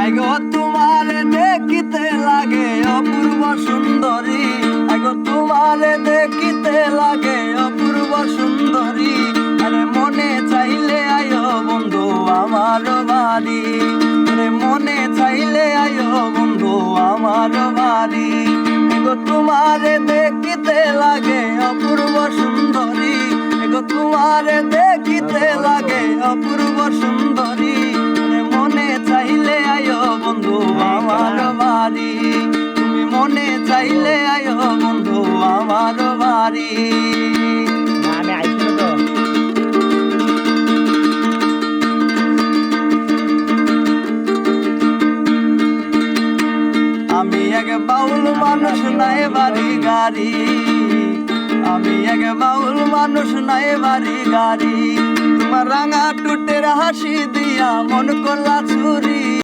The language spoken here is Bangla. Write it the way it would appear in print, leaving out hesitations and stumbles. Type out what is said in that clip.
আগো তোমারে দেখিতে লাগে অপূর্ব সুন্দরী, আগো তোমারে দেখিতে লাগে অপূর্ব সুন্দরী। আরে মনে চাইলে আয়ো বন্ধু আমার বাড়ি, আরে মনে চাইলে আয়ো বন্ধু আমার বাড়ি। আগো তোমারে দেখিতে লাগে অপূর্ব সুন্দরী, আগো তোমারে দেখিতে লাগে অপূর্ব সুন্দরী। আরে মনে চাইলে আয়ো বন্ধু আমার বাড়ি, তুমি মনে চাইলে আয়ো বন্ধু আমার বাড়ি। আমি আইছিল তো আমি এক বাউল মানুষ নাই বাড়ি গাড়ি, আমি এক বাউল মানুষ নাই বাড়ি গাড়ি। তোমার রাঙা টুটের হাসি দিয়া মন করলা চুরি,